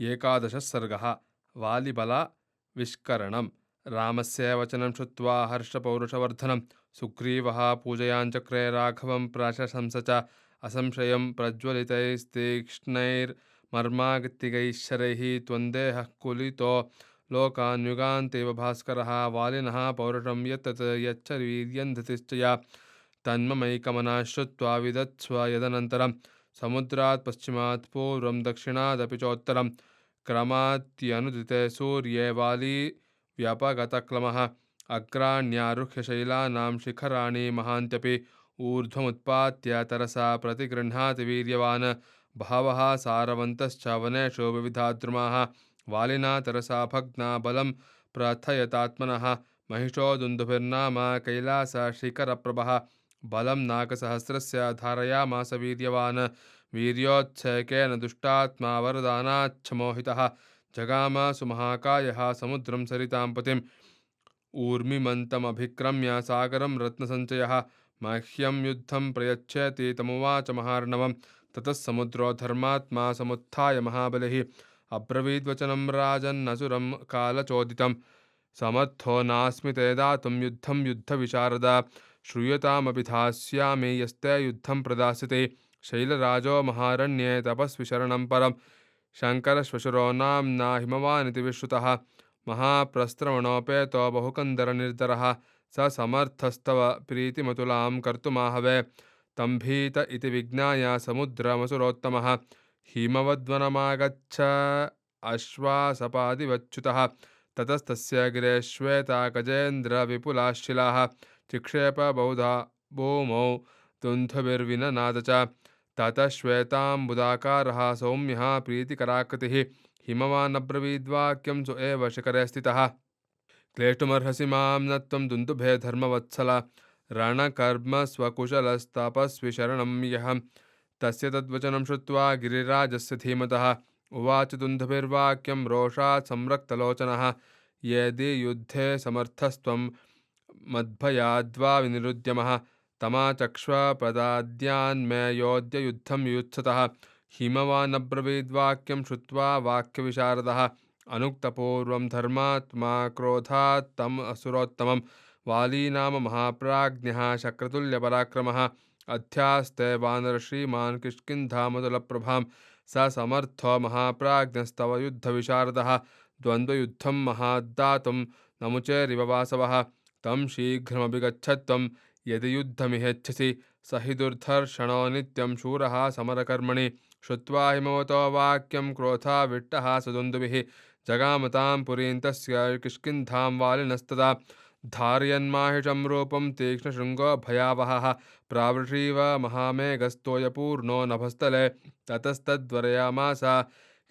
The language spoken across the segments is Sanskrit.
एकादशः सर्गः वालिबलविष्करणम्। रामस्य वचनं श्रुत्वा हर्षपौरुषवर्धनं सुग्रीवः पूजयाञ्चक्रे राघवं प्रशंस च असंशयं प्रज्वलितैस्तीक्ष्णैर्मर्मागतिकैश्चरैः त्वन्देहः कुलितो लोकान्युगान्तेव भास्करः वालिनः पौरुषं यत्तत् यच्च वीर्यं धृतिश्चया तन्ममैकमनः श्रुत्वा विदत्स्व यदनन्तरं समुद्रात् पश्चिमात् पूर्वं दक्षिणादपि चोत्तरं क्रमात्यनुदिते सूर्ये वाली व्यपगतक्लमः अग्राण्यारुह्य शैलानां शिखराणि महान्त्यपि ऊर्ध्वमुत्पात्य तरसा प्रतिगृह्णाति वीर्यवान् बहवः सारवन्तश्च वनेषु विविधाद्रुमाः वालिना तरसा भग्ना बलं प्रथयतात्मनः महिषो दुन्दुभिर्नाम कैलासशिखरप्रभः बलं नागसहस्रस्य धारयामास वीर्यवान् वीर्योत्सेकेन दुष्टात्मा वरदानाच्छमोहितः जगाम सुमहाकायः समुद्रं सरितां पतिम् ऊर्मिमन्तमभिक्रम्य सागरं रत्नसञ्चयः मह्यं युद्धं प्रयच्छेति तमुवाच महार्णवं ततः समुद्रो धर्मात्मा समुत्थाय महाबलिः अब्रवीद्वचनं राजन्नसुरं कालचोदितं समर्थो नास्मि ते दातुं युद्धं युद्धविशारदा श्रूयतामपि धास्यामि यस्ते युद्धं प्रदास्यते शैलराजो महारण्ये तपस्वि शरणं परं शङ्करश्वशुरो नाम्ना हिमवानिति विश्रुतः महाप्रस्त्रवणोपेतो बहुकन्दरनिर्धरः स समर्थस्तव प्रीतिमतुलां कर्तुमाहवे तम्भीत इति विज्ञाय समुद्रमसुरोत्तमः हिमवद्वनमागच्छ अश्वासपादिवच्युतः ततस्तस्य गिरे श्वेता गजेन्द्रविपुलाशिलाः चिक्षेप बहुधा भूमौ दुन्धुभिर्विननाद च ततः श्वेताम्बुदाकारः सौम्यः प्रीतिकराकृतिः हिमवानब्रवीद्वाक्यं सु एव शिखरे स्थितः क्लेष्टुमर्हसि मां न त्वं दुन्दुभे धर्मवत्सल रणकर्म स्वकुशलस्तपस्वि शरणं यः तस्य तद्वचनं श्रुत्वा गिरिराजस्य धीमतः उवाच दुन्दुभिर्वाक्यं रोषात् संरक्तलोचनः यदि युद्धे समर्थस्त्वं मद्भयाद्वा विनिरुद्यमः तमाचक्ष्वपदाद्यान्मे योध्य युद्धं युयुत्सतः हिमवानब्रवीद्वाक्यं श्रुत्वा वाक्यविशारदः अनुक्तपूर्वं धर्मात्मा क्रोधात् तम् असुरोत्तमं वाली नाम महाप्राज्ञः शक्रतुल्यपराक्रमः अध्यास्ते वानरश्रीमान् किष्किन्धामतुलप्रभां स समर्थो महाप्राज्ञस्तव युद्धविशारदः द्वन्द्वयुद्धं महाद्दातुं नमुचेरिव वासवः तं शीघ्रमभिगच्छत्वं यदि युद्धमिहेच्छसि स हि दुर्धर्षणो नित्यं शूरः समरकर्मणि श्रुत्वा हिमवतो वाक्यं क्रोधाविट्टः स दुन्दुभिः जगामतां पुरीं तस्य किष्किन्धां वालिनस्तदा धारयन्माहिषं रूपं तीक्ष्णशृङ्गो भयावहः प्रावृषीव महामेघस्तोयपूर्णो नभस्थले ततस्तद्वरयामास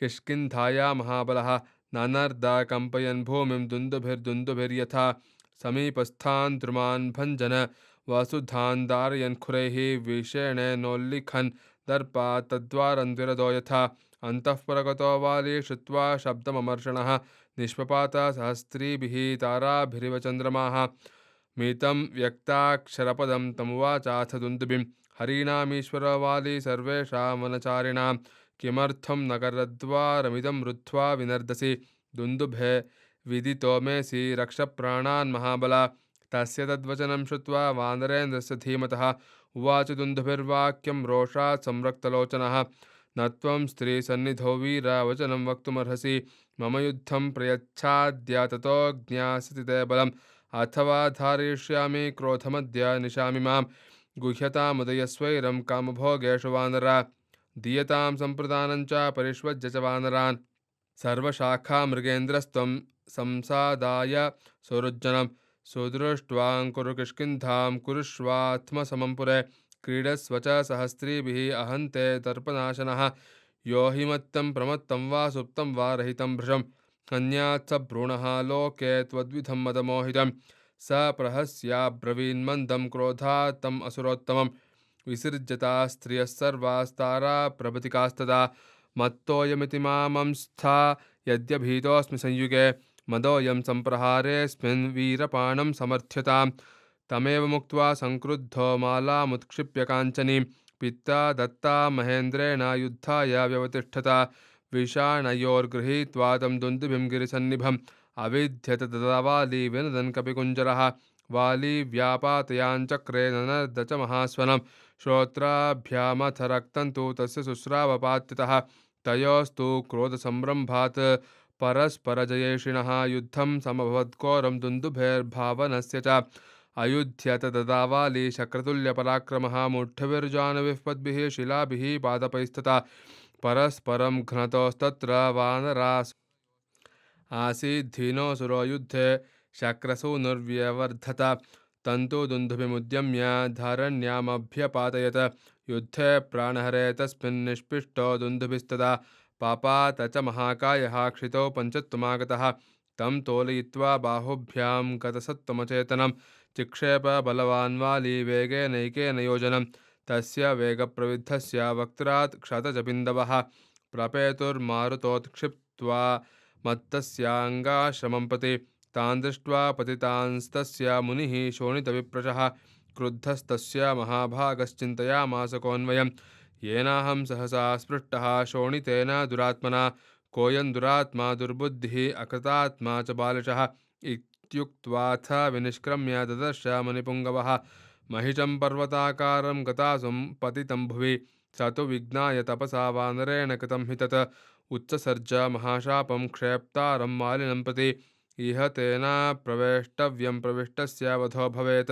किष्किन्धाया महाबलः ननर्द कम्पयन् भूमिं दुन्दुभिर्यथा समीपस्थान् द्रुमान् भञ्जन वसुधान् धारयन् खुरैः विषेणेनोल्लिखन् दर्पात् तद्वारन्विरदो यथा अन्तःपुरगतो वाली श्रुत्वा शब्दममर्षणः निष्पपात सहस्रीभिः ताराभिरिव चन्द्रमाः मितं व्यक्ताक्षरपदं तमुवाचाथ दुन्दुभिं हरीणामीश्वरो वाली सर्वेषां वनचारिणां किमर्थं नगरद्वारमिदं रुद्ध्वा विनर्दसि दुन्दुभे विदितो मेऽसि रक्षप्राणान् महाबला तस्य तद्वचनं श्रुत्वा वानरेन्द्रस्य धीमतः उवाच दुन्दुभिर्वाक्यं रोषात् संरक्तलोचनः न त्वं स्त्रीसन्निधौ वीर वचनं वक्तुमर्हसि मम युद्धं प्रयच्छाद्य ततो ज्ञास्यसि ते बलम् अथवा धारयिष्यामि क्रोधमद्य निशामि मां गुह्यतामुदयस्वैरं कामभोगेषु वानर दीयतां सम्प्रदानं च परिष्वज्य च वानरान् सर्वशाखा मृगेन्द्रस्त्वं संसादाय सुरुज्जनं सुदृष्ट्वाङ्कुरु किष्किन्धां कुरुष्वात्मसमं पुरे क्रीडस्व च सहस्रीभिः अहन्ते दर्पनाशनः यो हि मत्तं प्रमत्तं वा सुप्तं वा रहितं भृशं हन्यात्स भ्रूणः लोके त्वद्विधं मदमोहितं स प्रहस्याब्रवीन्मन्दं क्रोधात् तम् असुरोत्तमं विसृज्यता स्त्रियः सर्वास्तारा प्रभृतिकास्तदा मत्तोऽयमिति मामंस्था यद्यभीतोऽस्मि संयुगे मदोऽयं सम्प्रहारेऽस्मिन् वीरपाणं समर्थ्यतां तमेव मुक्त्वा संक्रुद्धो मालामुत्क्षिप्य काञ्चनीं पित्ता दत्ता महेन्द्रेण युद्धाय व्यवतिष्ठता विषाणयोर्गृहीत्वा तं दुन्दुभिं गिरिसन्निभम् अविध्यत तदा वाली विनदन् कपिकुञ्जरः वाली व्यापातयाञ्चक्रे ननर्द च महास्वनं श्रोत्राभ्यामथ रक्तं तु तस्य शुश्रावपात्यतः तयोस्तु क्रोधसम्रम्भात् परस्परजयेषिणः युद्धं समभवद्घोरं दुन्दुभेर्भावनस्य च अयुध्यत तदा वाली शक्रतुल्यपराक्रमः मूढभिर्जानुभिः पद्भिः शिलाभिः पादपैस्तथा परस्परं घ्नतोस्तत्र वानरास् आसीद्धीनोऽसुरो युद्धे शक्रसूनुर्व्यवर्धत तन्तुदुन्दुभिमुद्यम्य धारण्यामभ्यपातयत युद्धे प्राणहरे तस्मिन् निष्पिष्टो दुन्दुभिस्तदा पापात च महाकायः क्षितो पञ्चत्वमागतः तं तोलयित्वा बाहुभ्यां गतसत्त्वमचेतनं चिक्षेप बलवान् वाली वेगेनैकेन योजनं तस्य वेगप्रविद्धस्य वक्त्रात् क्षतजबिन्दवः प्रपेतुर्मारुतोत्क्षिप्त्वा मत्तस्याङ्गाश्रमं प्रति तान् दृष्ट्वा पतितांस्तस्य मुनिः शोणितविप्रशः क्रुद्धस्तस्य महाभागश्चिन्तयामास कोऽन्वयं येनाहं सहसा स्पृष्टः शोणितेन दुरात्मना कोऽयं दुरात्मा दुर्बुद्धिः अकृतात्मा च बालिशः इत्युक्त्वाथ विनिष्क्रम्य ददर्श मुनिपुङ्गवः महिषं पर्वताकारं गतासुं पतितं भुवि स तु विज्ञाय तपसा वानरेण कृतं हि तत् उत्ससर्ज महाशापं क्षेप्तारं मालिनं प्रति इह तेन प्रवेष्टव्यं प्रविष्टस्य वधो भवेत्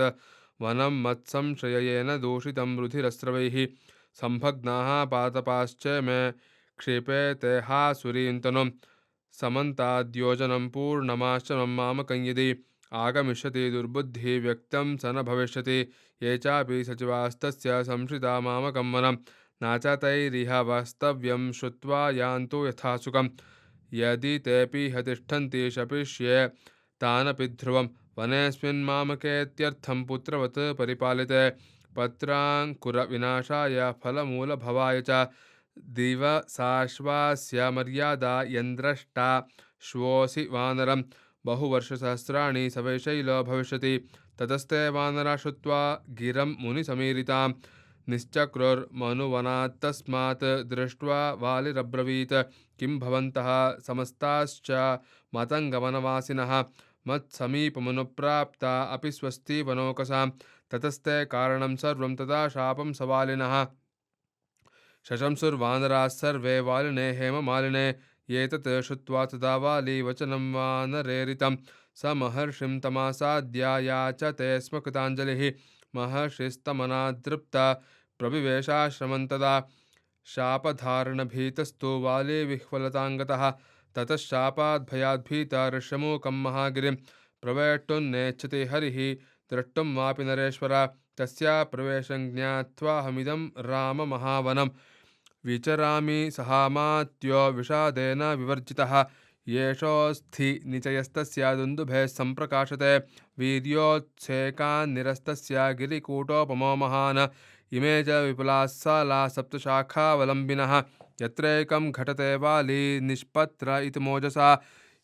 वनं मत्संशयेन दूषितं रुधिरस्रवैः सम्भग्नाः पादपाश्च मे क्षिपेते हासुरीन्तनुं समन्ताद्योजनं पूर्णमाश्रमं मामकं यदि आगमिष्यति दुर्बुद्धिः व्यक्तं स न भविष्यति ये चापि सचिवास्तस्य संश्रिता मामकं वनं न च तैरिह वास्तव्यं श्रुत्वा यान्तु यथा सुखं यदि तेऽपि ह तिष्ठन्ति शपिष्ये तानपि ध्रुवं वनेऽस्मिन्मामकेत्यर्थं पुत्रवत् परिपालिते पत्राङ्कुरविनाशाय फलमूलभवाय च दिवसाश्वास्य मर्यादा यन्द्रष्टा श्वोऽसि वानरं बहुवर्षसहस्राणि सवैशैलो भविष्यति ततस्ते वानरा श्रुत्वा गिरं मुनिसमीरितां निश्चक्रुर्मनुवनात्तस्मात् दृष्ट्वा वालिरब्रवीत् किं भवन्तः समस्ताश्च मतङ्गवनवासिनः मत्समीपमनुप्राप्ता अपि स्वस्ति वनोकसां ततस्ते कारणं सर्वं तदा शापं सवालिनः शशंसुर्वानराः सर्वे वालिने हेममालिने एतत् श्रुत्वा तदा वाली वचनं वानरेरितं स महर्षिं तमासाद्य याचते स्म कृताञ्जलिः महर्षिस्तमनादृप्त प्रविवेशाश्रमं तदा शापधारणभीतस्तु वाली विह्वलताङ्गतः ततः शापाद्भयाद्भीता ऋष्यमूकं महागिरिं प्रवेष्टुन्नेच्छति हरिः द्रष्टुं वापि नरेश्वर तस्या प्रवेशं ज्ञात्वाहमिदं राममहावनं विचरामि सहामात्यो विषादेन विवर्जितः येषोऽस्थि निचयस्तस्य दुन्दुभेः सम्प्रकाशते वीर्योत्सेकान्निरस्तस्य गिरिकूटोपमो महान् इमे च विपुलाः साला सप्तशाखावलम्बिनः यत्रैकं घटते वाली निष्पत्र इति मोजसा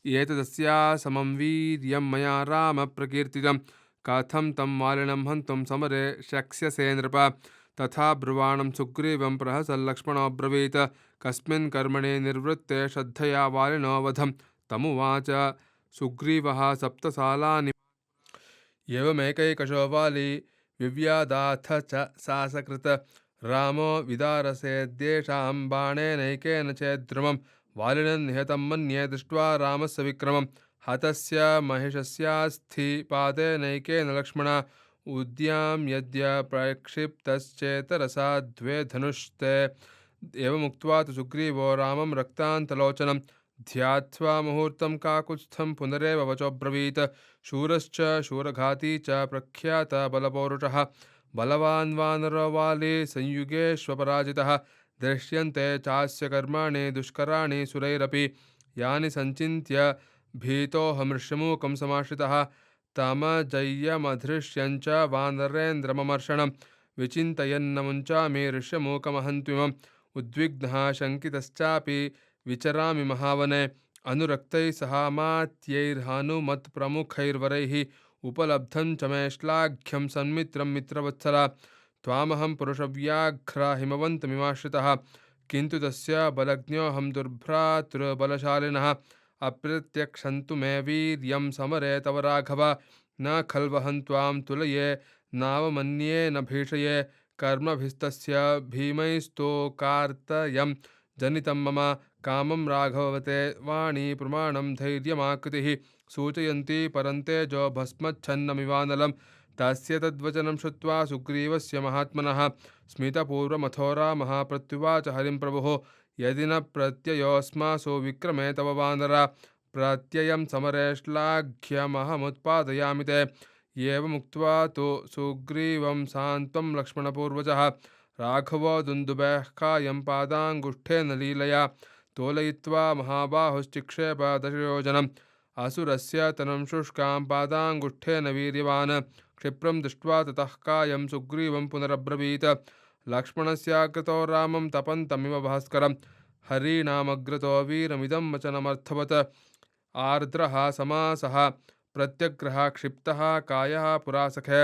एतदस्या समं वीर्यं मया राम प्रकीर्तितं कथं तं वालिनं हन्तुं समरे शक्ष्यसे नृप तथा ब्रुवाणं सुग्रीवं प्रहसल्लक्ष्मणोऽब्रवीत् कस्मिन् कर्मणि निर्वृत्ते श्रद्धया वालिनो वधं तमुवाच सुग्रीवः सप्तसालानि एवमेकैकशो वाली विव्यादाथ च सासकृत रामो विदारसेद्येषां बाणेनैकेन चेद्रुमं वालिनं निहतं मन्ये दृष्ट्वा रामस्य विक्रमं हतस्य महिषस्यास्थि पादेनैकेन लक्ष्मण उद्यां यद्य प्रक्षिप्तश्चेतरसा द्वे धनुष्ते एवमुक्त्वा तु सुग्रीवो रामं रक्तान्तलोचनं ध्यात्वा मुहूर्तं काकुत्स्थं पुनरेव वचोब्रवीत् शूरश्च शूरघाती च प्रख्यातबलपौरुषः बलवान् वानरो वाली संयुगेष्वपराजितः दृश्यन्ते चास्य कर्माणि दुष्कराणि सुरैरपि यानि सञ्चिन्त्य भीतोऽहमृष्यमूकं समाश्रितः तमजय्यमधृष्यञ्च वानरेन्द्रममर्षणं विचिन्तयन्न मुञ्चामि ऋष्यमूकमहन्त्विमम् उद्विग्नः शङ्कितश्चापि विचरामि महावने अनुरक्तैः सहामात्यैर्हानुमत्प्रमुखैर्वरैः उपलब्धं च मे श्लाघ्यं सन्मित्रं मित्रवत्सला त्वामहं पुरुषव्याघ्र हिमवन्तमिमाश्रितः किन्तु तस्य बलज्ञोऽहं दुर्भ्रातृबलशालिनः अप्रत्यक्षन्तु मे वीर्यं समरे तव राघव न खल्वहं त्वां तुलये नावमन्ये न भीषये कर्मभिस्तस्य भीमैस्तोकार्तयं जनितं मम कामं राघवते वाणी प्रमाणं धैर्यमाकृतिः सूचयन्ति परन्तेजो भस्मच्छन्नमिवानलं तस्य तद्वचनं श्रुत्वा सुग्रीवस्य महात्मनः स्मितपूर्वमथोरामः प्रत्युवाच हरिं प्रभुः यदि न प्रत्ययोऽस्मासु विक्रमे तव वानर प्रत्ययं समरे श्लाघ्यमहमुत्पादयामि ते एवमुक्त्वा तु सुग्रीवं सान्त्वं लक्ष्मणपूर्वजः राघवो दुन्दुभेः कायं पादाङ्गुष्ठेन लीलया तोलयित्वा महाबाहुश्चिक्षेप दशयोजनम् असुरस्य तनं शुष्कां पादाङ्गुष्ठेन वीर्यवान् क्षिप्रं दृष्ट्वा ततः कायं सुग्रीवं पुनरब्रवीत् लक्ष्मणस्याकृतो रामं तपन्तमिव भास्करं हरीणामग्रतो वीरमिदं वचनमर्थवत् आर्द्रः समासः प्रत्यग्रः क्षिप्तः कायः पुरासखे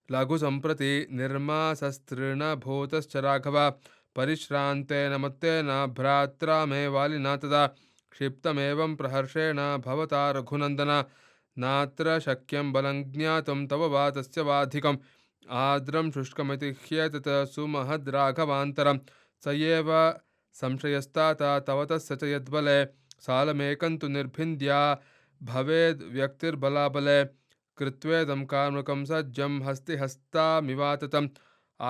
लघुसम्प्रति निर्मासस्तृणभूतश्च राघव परिश्रान्तेन मत्तेन भ्रात्रा मे वालिना तदा क्षिप्तमेवं प्रहर्षेण भवता रघुनन्दन नात्र शक्यं बलं ज्ञातुं तव वा तस्य वाधिकम् आर्द्रं शुष्कमिति ह्येतत् सुमहद्राघवान्तरं स एव संशयस्ताता तव तस्य च यद्बले सालमेकं तु निर्भिन्द्या भवेद् व्यक्तिर्बलाबले कृत्वेदं कार्मुकं सज्जं हस्तिहस्तामिवाततम्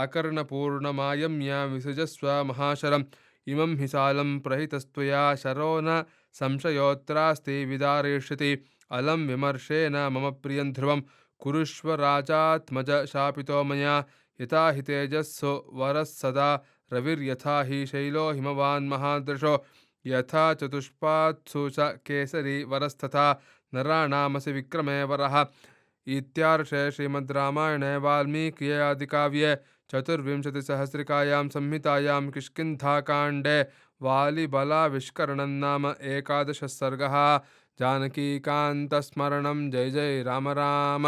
आकर्णपूर्णमायम्य विसृजस्व महाशरम् इमं हि सालं प्रहितस्त्वया शरो न संशयोऽत्रास्ति विदारयिष्यति अलं विमर्शेन मम प्रियं ध्रुवं कुरुष्व राजात्मज शापितो मया यथा हि तेजस्सु वरः सदा रविर्यथा हि शैलो हिमवान् महादृशो यथा चतुष्पात्सु च केसरी वरस्तथा नराणामसि विक्रमे वरः इत्यार्षे श्रीमद् रामायणे वाल्मीकिये आदिकाव्ये चतुर्विंशतिसहस्रिकायां संहितायां किष्किन्धाकाण्डे वालिबलाविष्करणं नाम 11 सर्गः। जानकीकान्तस्मरणं जय जय राम राम।